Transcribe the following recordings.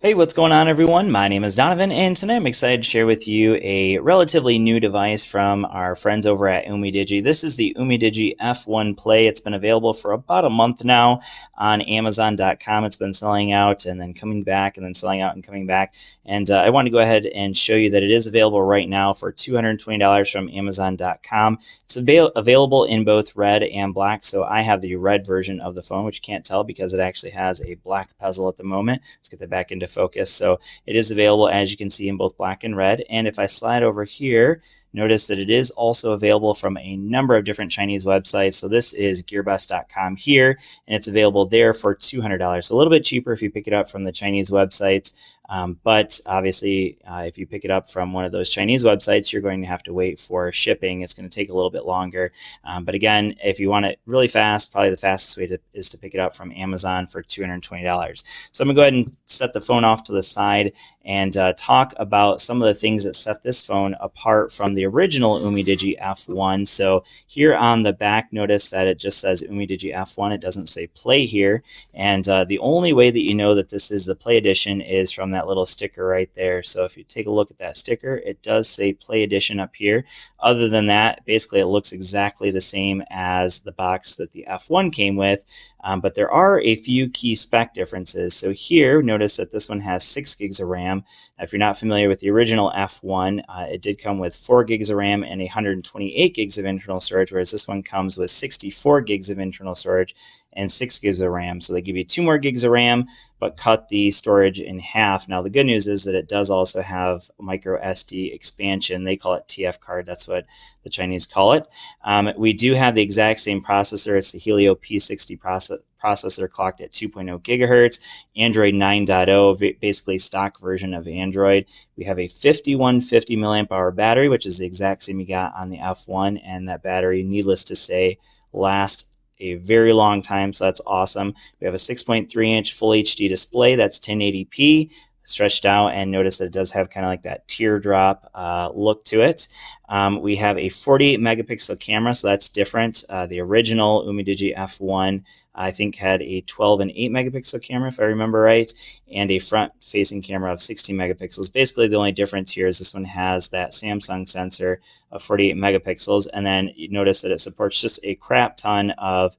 Hey, what's going on, everyone? My name is Donovan, and tonight I'm excited to share with you a relatively new device from our friends over at Umidigi. This is the Umidigi F1 Play. It's been available for about a month now on Amazon.com. It's been selling out and then coming back and then selling out and coming back. And I want to go ahead and show you that it is available right now for $220 from Amazon.com. It's available in both red and black, so I have the red version of the phone, which you can't tell because it actually has a black bezel at the moment. Let's get that back into focus. So it is available, as you can see, in both black and red. And if I slide over here, notice that it is also available from a number of different Chinese websites. So this is gearbest.com here, and it's available there for $200. So a little bit cheaper if you pick it up from the Chinese websites. But obviously, if you pick it up from one of those Chinese websites, you're going to have to wait for shipping. It's going to take a little bit longer. But again, if you want it really fast, probably the fastest way is to pick it up from Amazon for $220. So I'm going to go ahead and set the phone off to the side and talk about some of the things that set this phone apart from the original Umidigi F1. So here on the back, notice that it just says Umidigi F1. It doesn't say Play here. And the only way that you know that this is the Play Edition is from that little sticker right there. So if you take a look at that sticker, it does say Play Edition up here. Other than that, basically it looks exactly the same as the box that the F1 came with, but there are a few key spec differences. So here, notice that this one has 6 gigs of RAM. Now, if you're not familiar with the original F1, it did come with 4 gigs of RAM and 128 gigs of internal storage, whereas this one comes with 64 gigs of internal storage and 6 gigs of RAM. So they give you 2 more gigs of RAM, but cut the storage in half. Now, the good news is that it does also have micro SD expansion. They call it TF card. That's what the Chinese call it. We do have the exact same processor. It's the Helio P60 processor clocked at 2.0 gigahertz, Android 9.0, basically stock version of Android. We have a 5150 milliamp hour battery, which is the exact same you got on the F1, and that battery, needless to say, lasts a very long time, so that's awesome. We have a 6.3-inch full HD display that's 1080p stretched out, and notice that it does have kind of like that teardrop look to it. We have a 48 megapixel camera, so that's different. The original Umidigi F1 I think had a 12 and 8 megapixel camera, if I remember right, and a front-facing camera of 16 megapixels. Basically, the only difference here is this one has that Samsung sensor of 48 megapixels, and then you notice that it supports just a crap ton of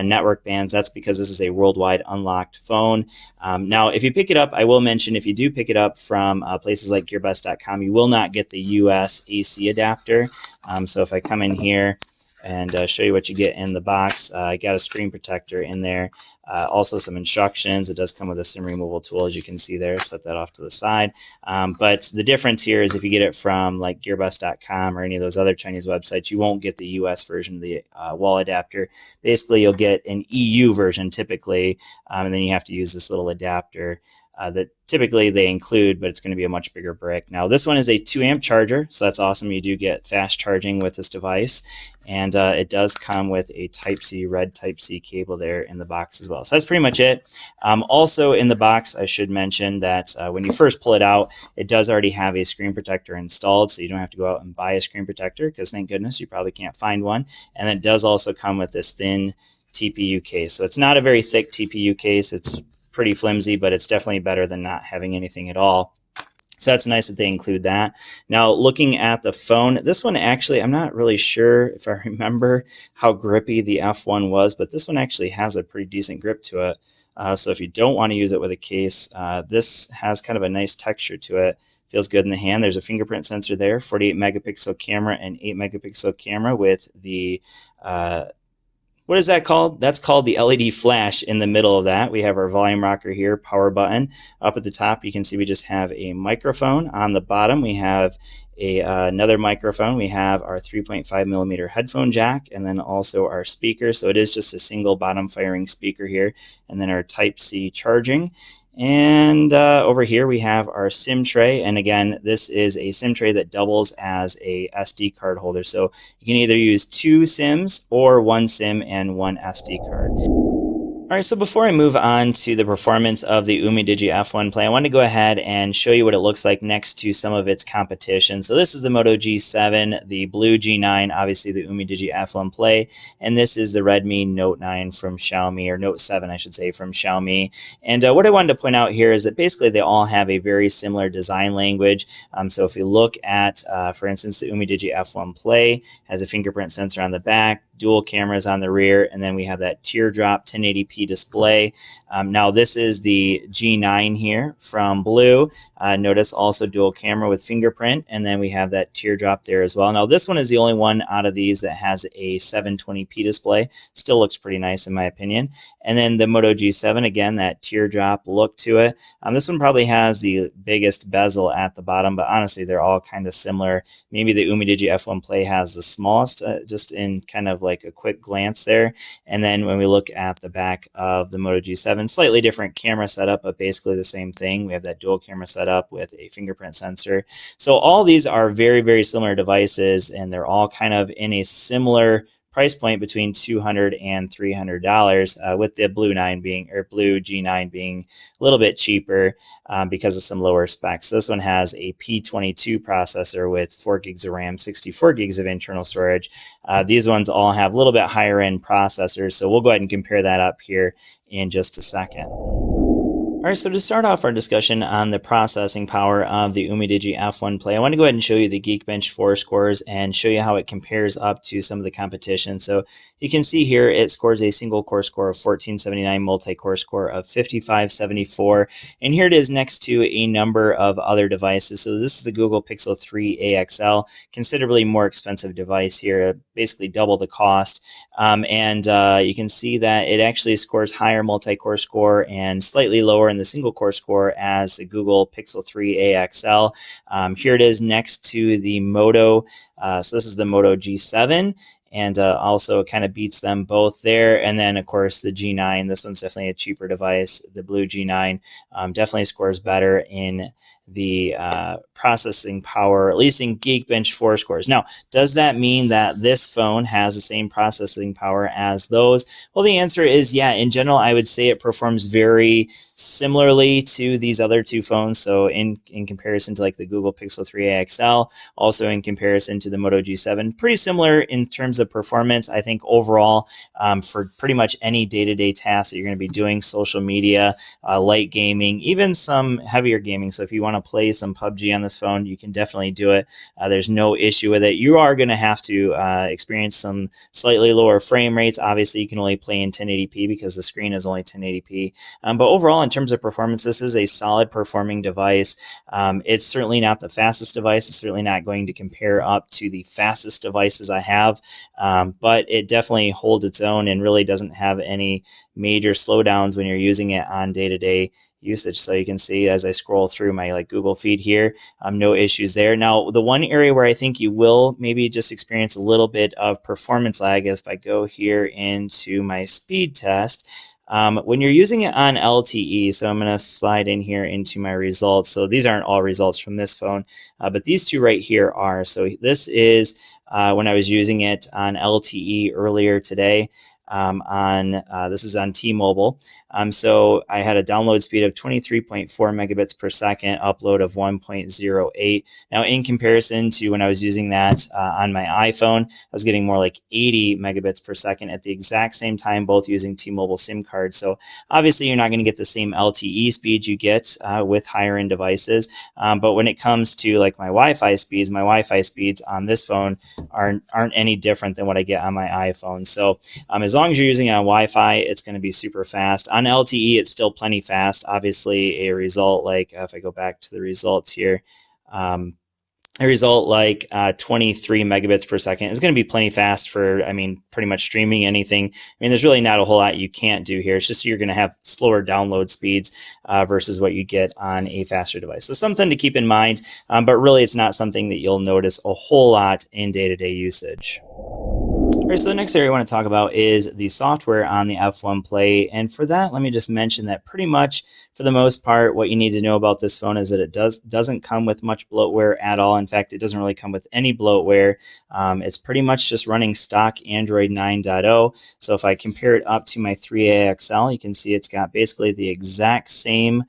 network bands. That's because this is a worldwide unlocked phone. Now, if you pick it up, I will mention, if you do pick it up from places like gearbest.com, you will not get the US AC adapter. So if I come in here and show you what you get in the box. I got a screen protector in there. Also some instructions. It does come with a SIM removal tool, as you can see there. Set that off to the side. But the difference here is if you get it from like gearbest.com or any of those other Chinese websites, you won't get the US version of the wall adapter. Basically, you'll get an EU version typically, and then you have to use this little adapter that typically they include, but it's going to be a much bigger brick. Now, this one is a 2-amp charger, so that's awesome. You do get fast charging with this device, and it does come with a Type-C, red Type-C cable there in the box as well. So that's pretty much it. Also in the box, I should mention that when you first pull it out, it does already have a screen protector installed, so you don't have to go out and buy a screen protector, because thank goodness you probably can't find one. And it does also come with this thin TPU case. So it's not a very thick TPU case. It's pretty flimsy, but it's definitely better than not having anything at all. So that's nice that they include that. Now, looking at the phone, this one actually, I'm not really sure if I remember how grippy the F1 was, but this one actually has a pretty decent grip to it. So if you don't want to use it with a case, this has kind of a nice texture to it. Feels good in the hand. There's a fingerprint sensor there, 48 megapixel camera and 8 megapixel camera with the what is that called? That's called the LED flash in the middle of that. We have our volume rocker here, power button. Up at the top, you can see we just have a microphone. On the bottom, we have another microphone. We have our 3.5 millimeter headphone jack, and then also our speaker. So it is just a single bottom firing speaker here, and then our Type-C charging. And over here we have our SIM tray, and again, this is a SIM tray that doubles as a SD card holder. So you can either use 2 SIMs or 1 SIM and 1 SD card. All right, so before I move on to the performance of the Umidigi F1 Play, I want to go ahead and show you what it looks like next to some of its competition. So this is the Moto G7, the blue G9, obviously the Umidigi F1 Play, and this is the Redmi Note 9 from Xiaomi, or Note 7, I should say, from Xiaomi. And what I wanted to point out here is that basically they all have a very similar design language. So if you look at, for instance, the Umidigi F1 Play has a fingerprint sensor on the back, dual cameras on the rear, and then we have that teardrop 1080p display. Now this is the G9 here from Blue. Notice also dual camera with fingerprint, and then we have that teardrop there as well. Now this one is the only one out of these that has a 720p display. Still looks pretty nice in my opinion. And then the Moto G7, again, that teardrop look to it. This one probably has the biggest bezel at the bottom, but honestly they're all kind of similar. Maybe the Umidigi F1 Play has the smallest, just in kind of like a quick glance there. And then when we look at the back of the Moto G7, slightly different camera setup, but basically the same thing. We have that dual camera setup with a fingerprint sensor. So all these are very, very similar devices, and they're all kind of in a similar price point between $200 and $300, with the Blue G9 being a little bit cheaper because of some lower specs. So this one has a P22 processor with 4 gigs of RAM, 64 gigs of internal storage. These ones all have a little bit higher end processors, so we'll go ahead and compare that up here in just a second. All right, so to start off our discussion on the processing power of the Umidigi F1 Play, I want to go ahead and show you the Geekbench 4 scores and show you how it compares up to some of the competition. So you can see here it scores a single core score of 1479, multi-core score of 5574, and here it is next to a number of other devices. So this is the Google Pixel 3 AXL, considerably more expensive device here, basically double the cost. You can see that it actually scores higher multi-core score and slightly lower in the single core score as the Google Pixel 3 AXL. Here it is next to the Moto. So this is the Moto G7. And also kind of beats them both there. And then, of course, the G9. This one's definitely a cheaper device. The Blue G9 definitely scores better in the processing power, at least in Geekbench 4 scores. Now, does that mean that this phone has the same processing power as those? Well, the answer is yeah. In general, I would say it performs very similarly to these other two phones. So in comparison to like the Google Pixel 3 AXL, also in comparison to the Moto G7, pretty similar in terms of performance. I think overall, for pretty much any day-to-day tasks that you're going to be doing, social media, light gaming, even some heavier gaming. So if you want to play some PUBG on this phone, you can definitely do it. There's no issue with it. You are going to have to experience some slightly lower frame rates. Obviously, you can only play in 1080p because the screen is only 1080p. But overall, in terms of performance, this is a solid performing device. It's certainly not the fastest device. It's certainly not going to compare up to the fastest devices I have, but it definitely holds its own and really doesn't have any major slowdowns when you're using it on day-to-day usage. So you can see as I scroll through my Google feed here, no issues there. Now, the one area where I think you will maybe just experience a little bit of performance lag is if I go here into my speed test. When you're using it on LTE, so I'm going to slide in here into my results. So these aren't all results from this phone, but these two right here are. So this is when I was using it on LTE earlier today. This is on T-Mobile. So I had a download speed of 23.4 megabits per second, upload of 1.08. Now, in comparison to when I was using that on my iPhone, I was getting more like 80 megabits per second at the exact same time, both using T-Mobile SIM cards. So obviously, you're not going to get the same LTE speed you get with higher end devices. But when it comes to like my Wi-Fi speeds on this phone aren't any different than what I get on my iPhone. So as long as you're using it on Wi-Fi, it's going to be super fast. On LTE, it's still plenty fast. Obviously, a result like, if I go back to the results here, a result like 23 megabits per second is going to be plenty fast for, pretty much streaming anything. There's really not a whole lot you can't do here. It's just you're going to have slower download speeds versus what you get on a faster device. So something to keep in mind, but really it's not something that you'll notice a whole lot in day-to-day usage. All All right, so the next area I want to talk about is the software on the F1 Play. And for that, let me just mention that pretty much for the most part, what you need to know about this phone is that it doesn't come with much bloatware at all. In fact, it doesn't really come with any bloatware. It's pretty much just running stock Android 9.0. So if I compare it up to my 3A XL, you can see it's got basically the exact same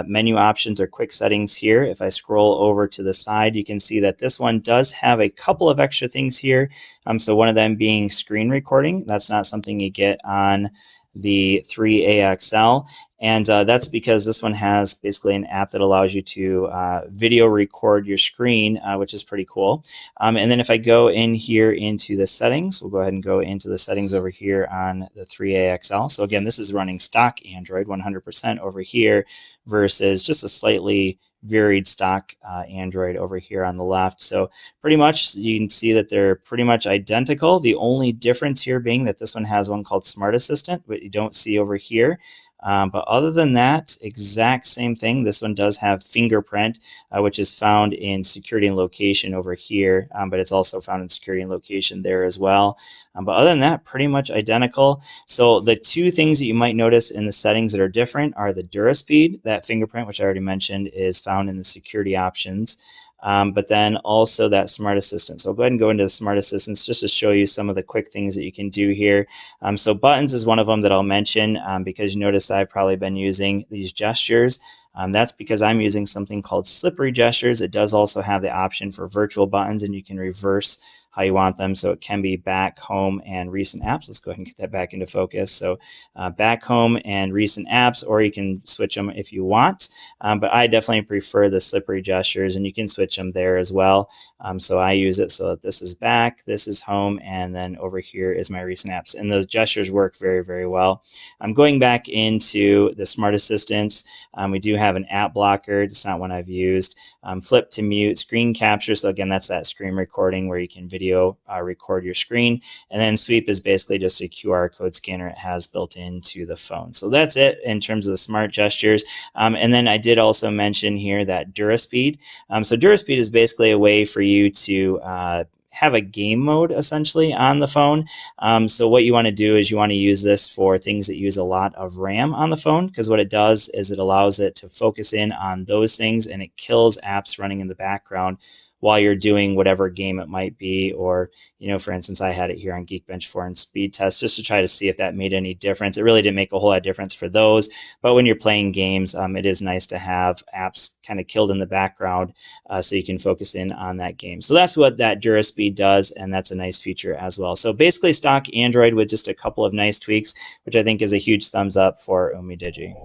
menu options or quick settings here. If I scroll over to the side, you can see that this one does have a couple of extra things here. So one of them being screen recording. That's not something you get on the 3AXL. And that's because this one has basically an app that allows you to video record your screen, which is pretty cool. And then if I go in here into the settings, we'll go ahead and go into the settings over here on the 3AXL. So again, this is running stock Android 100% over here versus just a slightly varied stock Android over here on the left. So pretty much you can see that they're pretty much identical. The only difference here being that this one has one called Smart Assistant, but you don't see over here. But other than that, exact same thing. This one does have fingerprint, which is found in security and location over here, but it's also found in security and location there as well. But other than that, pretty much identical. So the two things that you might notice in the settings that are different are the DuraSpeed. That fingerprint, which I already mentioned, is found in the security options. But then also that Smart Assistant. So I'll go ahead and go into the Smart Assistants just to show you some of the quick things that you can do here. So buttons is one of them that I'll mention because you notice I've probably been using these gestures. That's because I'm using something called slippery gestures. It does also have the option for virtual buttons, and you can reverse how you want them. So it can be back, home, and recent apps. Let's go ahead and get that back into focus. So back, home, and recent apps, or you can switch them if you want. But I definitely prefer the slippery gestures, and you can switch them there as well. So I use it so that this is back, this is home, and then over here is my recent apps. And those gestures work very, very well. I'm going back into the Smart Assistants. We do have an app blocker. It's not one I've used. Flip to mute, screen capture. So again, that's that screen recording where you can video record your screen. And then sweep is basically just a QR code scanner it has built into the phone. So that's it in terms of the smart gestures. And then I did also mention here that DuraSpeed. So DuraSpeed is basically a way for you to have a game mode essentially on the phone. So what you want to do is you want to use this for things that use a lot of RAM on the phone, because what it does is it allows it to focus in on those things, and it kills apps running in the background while you're doing whatever game it might be. Or, for instance, I had it here on Geekbench 4 and Speed Test just to try to see if that made any difference. It really didn't make a whole lot of difference for those, but when you're playing games, it is nice to have apps kind of killed in the background so you can focus in on that game. So that's what that DuraSpeed does, and that's a nice feature as well. So basically stock Android with just a couple of nice tweaks, which I think is a huge thumbs up for Umidigi.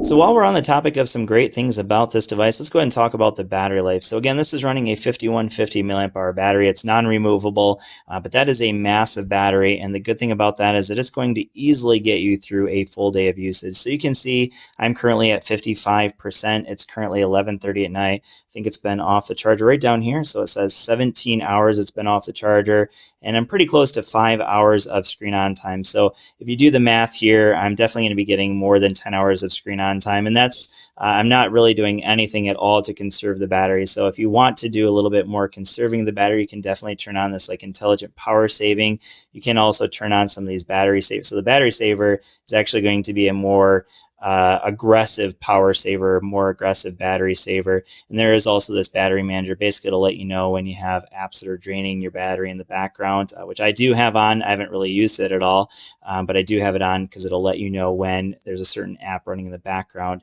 So while we're on the topic of some great things about this device, let's go ahead and talk about the battery life. So again, this is running a 5150 milliamp hour battery. It's non-removable, but that is a massive battery. And the good thing about that is that it's going to easily get you through a full day of usage. So you can see I'm currently at 55%. It's currently 11:30 at night. I think it's been off the charger right down here. So it says 17 hours it's been off the charger, and I'm pretty close to 5 hours of screen on time. So if you do the math here, I'm definitely going to be getting more than 10 hours of screen on time, and that's I'm not really doing anything at all to conserve the battery. So if you want to do a little bit more conserving the battery, you can definitely turn on this like intelligent power saving. You can also turn on some of these battery savers. So the battery saver is actually going to be a more aggressive power saver, more aggressive battery saver. And there is also this battery manager, basically to let you know when you have apps that are draining your battery in the background, which I do have on. I haven't really used it at all, but I do have it on because it'll let you know when there's a certain app running in the background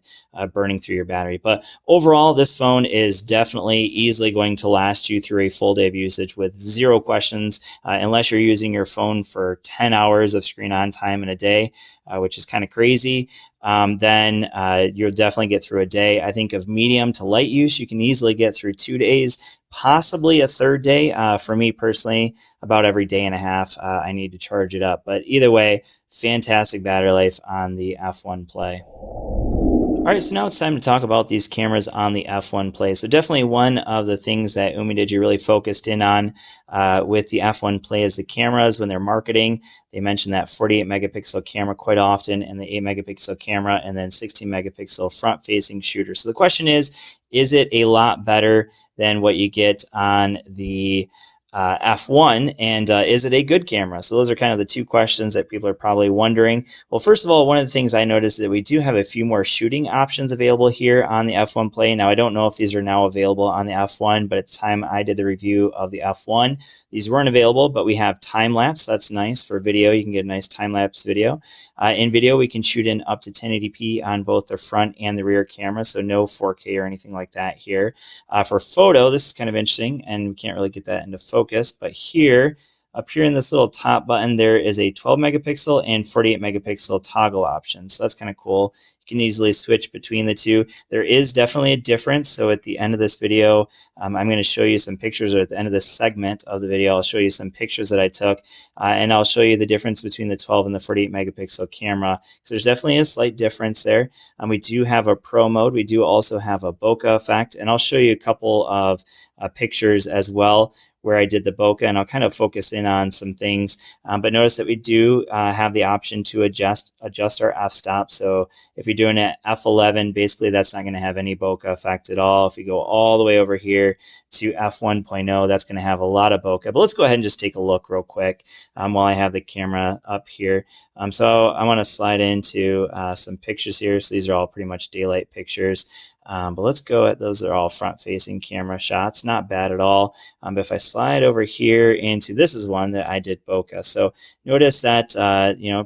burning through your battery. But overall, this phone is definitely easily going to last you through a full day of usage with zero questions, unless you're using your phone for 10 hours of screen on time in a day, which is kind of crazy. Then you'll definitely get through a day. I think of medium to light use, you can easily get through 2 days, possibly a third day. For me personally, about every day and a half, I need to charge it up. But either way, fantastic battery life on the F1 Play. All right, so now it's time to talk about these cameras on the F1 Play. So definitely one of the things that Umidigi really focused in on with the F1 Play is the cameras. When they're marketing, they mention that 48 megapixel camera quite often, and the 8 megapixel camera, and then 16 megapixel front-facing shooter. So the question is it a lot better than what you get on the F1, and is it a good camera? So those are kind of the two questions that people are probably wondering. Well, first of all, one of the things I noticed is that we do have a few more shooting options available here on the F1 Play. Now, I don't know if these are now available on the F1, but at the time I did the review of the F1, these weren't available, but we have time-lapse. That's nice for video. You can get a nice time-lapse video. In video, we can shoot in up to 1080p on both the front and the rear camera, so no 4K or anything like that here. For photo, this is kind of interesting, and we can't really get that into focus, but here, up here in this little top button, there is a 12 megapixel and 48 megapixel toggle option. So that's kind of cool. You can easily switch between the two. There is definitely a difference. So at the end of this video, I'm going to show you some pictures, or at the end of this segment of the video, I'll show you some pictures that I took, and I'll show you the difference between the 12 and the 48 megapixel camera. So there's definitely a slight difference there. We do have a pro mode. We do also have a bokeh effect, and I'll show you a couple of pictures as well where I did the bokeh, and I'll kind of focus in on some things. But notice that we do have the option to adjust our f-stop. So if you're doing it at f11, basically that's not going to have any bokeh effect at all. If you go all the way over here to f1.0, that's going to have a lot of bokeh. But let's go ahead and just take a look real quick while I have the camera up here. So I want to slide into some pictures here. So these are all pretty much daylight pictures. But let's go at those are all front-facing camera shots. Not bad at all. But if I slide over here into, this is one that I did bokeh. So notice that,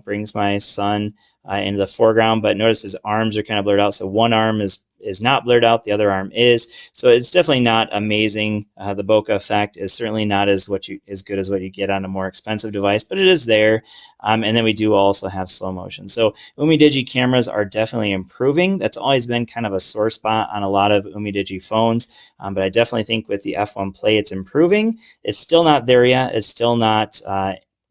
brings my son into the foreground, but notice his arms are kind of blurred out. So one arm is not blurred out, the other arm is. So it's definitely not amazing. The bokeh effect is certainly not as good as what you get on a more expensive device, but it is there. And then we do also have slow motion. So Umidigi cameras are definitely improving. That's always been kind of a sore spot on a lot of Umidigi phones, but I definitely think with the F1 Play, it's improving. It's still not there yet. It's still not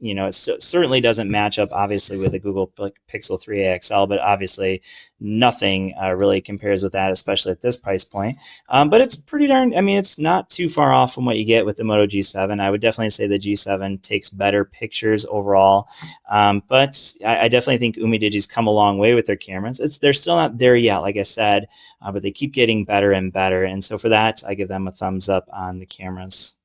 it certainly doesn't match up, obviously, with the Google Pixel 3a XL, but obviously nothing really compares with that, especially at this price point. But it's pretty darn, it's not too far off from what you get with the Moto G7. I would definitely say the G7 takes better pictures overall. But I definitely think Umidigi's come a long way with their cameras. They're still not there yet, like I said, but they keep getting better and better. And so for that, I give them a thumbs up on the cameras.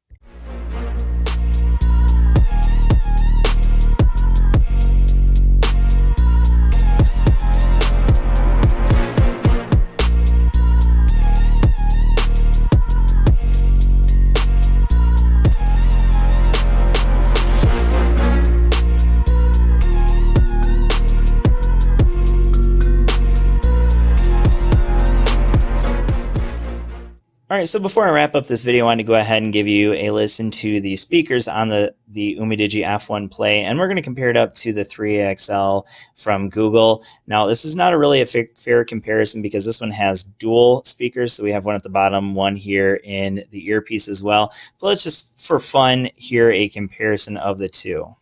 All right, so before I wrap up this video, I wanted to go ahead and give you a listen to the speakers on the Umidigi F1 Play, and we're going to compare it up to the 3XL from Google. Now, this is not a fair comparison because this one has dual speakers, so we have one at the bottom, one here in the earpiece as well. But let's just, for fun, hear a comparison of the two.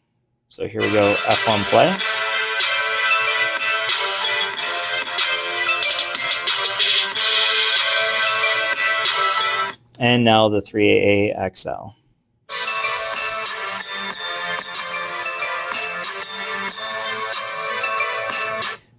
So here we go, F1 Play. And now the 3AA XL.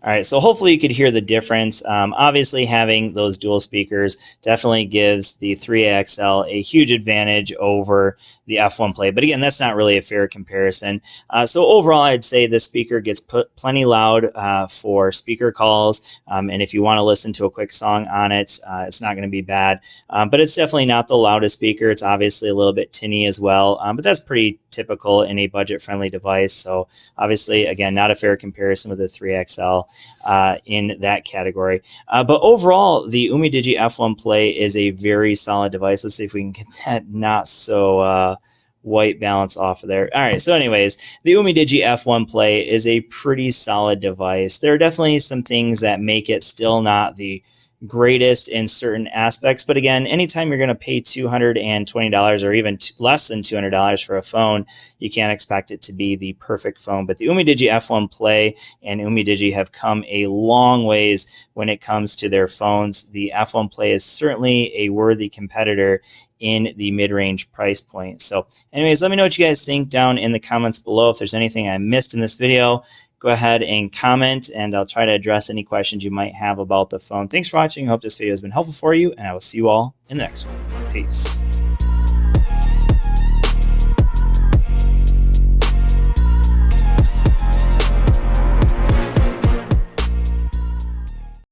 All right, so hopefully you could hear the difference. Obviously, having those dual speakers definitely gives the 3XL a huge advantage over the F1 Play. But again, that's not really a fair comparison. So overall, I'd say this speaker gets plenty loud for speaker calls. And if you want to listen to a quick song on it, it's not going to be bad. But it's definitely not the loudest speaker. It's obviously a little bit tinny as well. But that's pretty typical in a budget-friendly device. So obviously, again, not a fair comparison with the 3XL in that category. But overall, the Umidigi F1 Play is a very solid device. Let's see if we can get that not so white balance off of there. All right, so anyways, the Umidigi F1 Play is a pretty solid device. There are definitely some things that make it still not the greatest in certain aspects, but again, anytime you're going to pay $220 or even less than $200 for a phone, you can't expect it to be the perfect phone. But the Umidigi F1 Play and Umidigi have come a long ways when it comes to their phones. The F1 Play is certainly a worthy competitor in the mid-range price point. So anyways, let me know what you guys think down in the comments below. If there's anything I missed in this video, go ahead and comment, and I'll try to address any questions you might have about the phone. Thanks for watching. I hope this video has been helpful for you, and I will see you all in the next one. Peace.